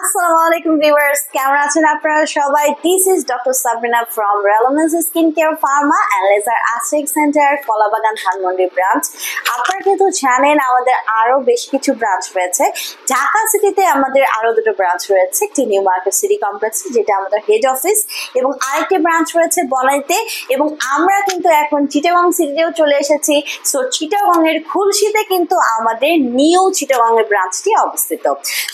আসসালামু আলাইকুম ভিউয়ার্স, কেমন আছেন আপনারা সবাই? This is doctor Sabrina from relevance skin care pharma and laser Astec centre, Kalabagan Dhanmondi branch. আপনারা কিন্তু জানেন আমাদের আরো বেশ কিছু ব্রাঞ্চ রয়েছে। ঢাকা সিটিতে আমাদের আরো দুটো ব্রাঞ্চ রয়েছে, একটি নিউ মার্কেট সিটি কমপ্লেক্সে যেটা আমাদের হেড অফিস, এবং আরেকটি ব্রাঞ্চ রয়েছে বনানীতে। এবং আমরা কিন্তু এখন চিটাগং সিটিতেও চলে এসেছি। সো চিটাগং এর খুলশিতে কিন্তু আমাদের নিউ চিটাগং এর ব্রাঞ্চটি অবস্থিত।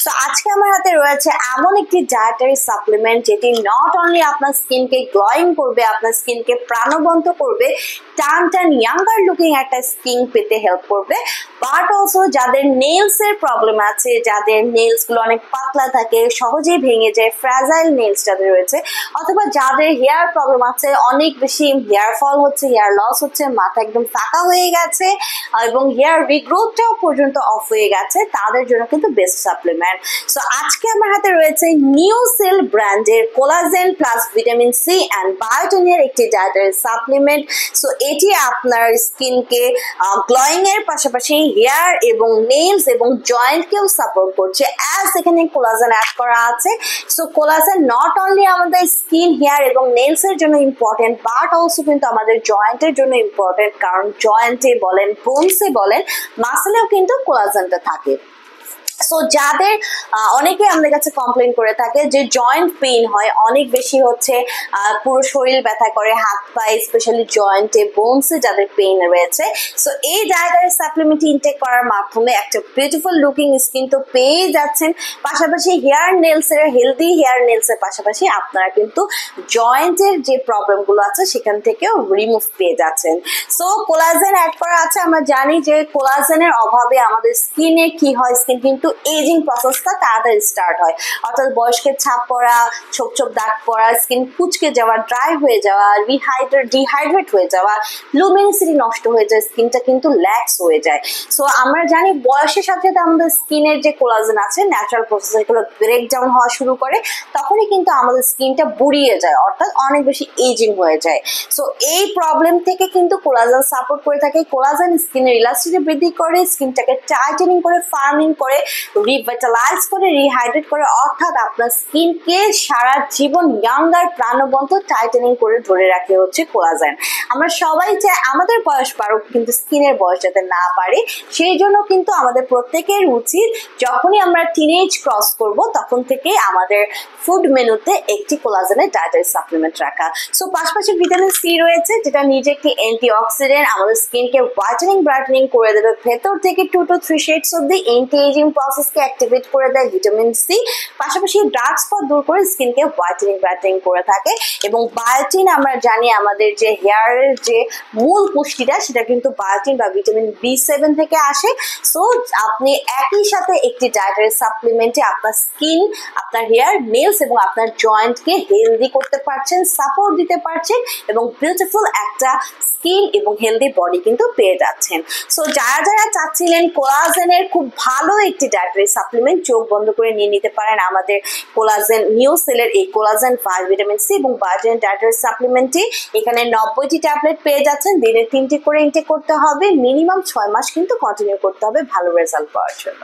সো আজকে আমার হাতে রয়েছে এমন একটি ডায়েটারি সাপ্লিমেন্ট যেটি নট অনলি আপনার স্কিনকে গ্লোয়িং করবে, আপনার স্কিনকে প্রাণবন্ত করবে, টান ইয়াঙ্গার লুকিং একটা স্কিন পেতে হেল্প করবে, বাট অলসো যাদের নেলস এর প্রবলেম আছে, যাদের নেলস গুলো অনেক পাতলা থাকে, সহজেই ভেঙে যায়, ফ্র্যাজাইল নেলস যাদের রয়েছে, অথবা যাদের হেয়ার প্রবলেম আছে, অনেক বেশি হেয়ার ফল হচ্ছে, হেয়ার লস হচ্ছে, মাথা একদম ফাঁকা হয়ে গেছে এবং হেয়ার রিগ্রোথটাও পর্যন্ত অফ হয়ে গেছে, তাদের জন্য কিন্তু বেস্ট সাপ্লিমেন্ট। সো আজকে আমার হাতে রয়েছে নিউ সেল ব্র্যান্ডের collagen plus vitamin C and বায়োটিনের একটি ডায়েটারি সাপ্লিমেন্ট। সো এটি আপনার স্কিনকে গ্লোয়িং এর পাশাপাশি হেয়ার এবং নেলস এবং জয়েন্টকেও সাপোর্ট করছে, অ্যাজ এখানে কোলাজেন অ্যাড করা আছে। সো কোলাজেন নট অনলি আমাদের স্কিন, হেয়ার এবং নেলস এর জন্য ইম্পর্টেন্ট, বাট অলসো কিন্তু আমাদের জয়েন্টের জন্য ইম্পর্টেন্ট, কারণ জয়েন্টে বলেন, বোনসে বলেন, মাসেলেও কিন্তু কোলাজেনটা থাকে। সো যাদের অনেকে আমাদের কাছে কমপ্লেন করে থাকে যে জয়েন্ট পেইন হয়, অনেক বেশি হচ্ছে, পুরো শরীর ব্যথা করে, হাত পায়ে স্পেশালি জয়েন্টে, বোনসে যাদের পেইন রয়েছে, সো এই ডায়েটারি সাপ্লিমেন্ট ইনটেক করার মাধ্যমে একটা বিউটিফুল লুকিং স্কিন তো পেয়ে যাচ্ছেন, পাশাপাশি হেয়ার নেলসের, হেলদি হেয়ার নেলসের পাশাপাশি আপনারা কিন্তু জয়েন্টের যে প্রবলেমগুলো আছে সেখান থেকেও রিমুভ পেয়ে যাচ্ছেন। সো কোলাজেন অ্যাড করা আছে। আমরা জানি যে কোলাজেনের অভাবে আমাদের স্কিনে কি হয়, স্কিন কিন্তু এজিং প্রসেসটা তাড়াতাড়ি স্টার্ট হয়, অর্থাৎ বয়স্কের ছাপ পড়া, ছোপ ছোপ দাগ পড়া, স্কিন কুচকে যাওয়া, ড্রাই হয়ে যাওয়া, ডিহাইড্রেট হয়ে যাওয়া, লুমিনিসিটি নষ্ট হয়ে যায়, স্কিনটা কিন্তু ল্যাক্স হয়ে যায়। সো আমরা জানি বয়সের সাথে সাথে আমাদের স্কিনের যে কোলাজেন আছে ন্যাচারাল প্রসেস এগুলো ব্রেক ডাউন হওয়া শুরু করে, তখনই কিন্তু আমাদের স্কিনটা বুড়িয়ে যায়, অর্থাৎ অনেক বেশি এজিং হয়ে যায়। সো এই প্রবলেম থেকে কিন্তু কোলাজেন সাপোর্ট করে থাকে। কোলাজেন স্কিনের ইলাস্টিসিটি বৃদ্ধি করে, স্কিনটাকে টাইটেনিং করে, ফার্মিং করে, রিভাইটালাইজ করে, রিহাইড্রেট করে, অর্থাৎ আপনার স্কিনকে সারা জীবন ইয়াঙ্গার, প্রাণবন্ত, টাইটেনিং করে ধরে রাখে হচ্ছে কোলাজেন। আমরা সবাই চাই আমাদের বয়স বাড়ুক, কিন্তু স্কিনের বয়স যাতে না বাড়ে, সেই জন্য কিন্তু আমাদের প্রত্যেকের উচিত যখনই আমরা টিনেজ ক্রস করব তখন থেকে আমাদের ফুড মেনুতে একটি কোলাজেনের ডায়েটারি সাপ্লিমেন্ট রাখা। সো পাশাপাশি ভিটামিন সি রয়েছে, যেটা নিজে একটি অ্যান্টিঅক্সিডেন্ট, আমাদের স্কিনকে ব্রাইটেনিং করে দেবে ভেতর থেকে 2 to 3 shades of the anti ageing প্রসেসকে অ্যাক্টিভেট করে দেয় ভিটামিন সি, পাশাপাশি ডার্ক স্পট দূর করে স্কিনকে ব্রাইটেনিং করে থাকে। এবং বায়োটিন আমরা জানি আমাদের যে হেয়ারের যে মূল পুষ্টিটা সেটা কিন্তু বায়োটিন বা ভিটামিন B7 থেকে আসে। সো আপনি একই সাথে একটি ডায়েটারি সাপ্লিমেন্টে আপনার স্কিন, আপনার হেয়ার, নেলস এবং আপনার জয়েন্টকে হেলদি করতে পারছেন, সাপোর্ট দিতে পারছেন এবং বিউটিফুল একটা স্কিন এবং হেলদি বডি কিন্তু পেয়ে যাচ্ছেন। সো যারা চাচ্ছিলেন কোলাজেনের খুব ভালো একটি ডায়েটারি সাপ্লিমেন্ট, চোখ বন্ধ করে নিয়ে নিতে পারেন আমাদের কোলাজেন নিউ সেলের এই কোলাজেন প্লাস ভিটামিন সি এবং বায়োটিন ডায়েটারি সাপ্লিমেন্টটি। এখানে 90টি ট্যাবলেট পেয়ে যাচ্ছেন, দিনে 3টি করে ইনটেক করতে হবে, মিনিমাম 6 মাস কিন্তু কন্টিনিউ করতে হবে ভালো রেজাল্ট পাওয়ার জন্য।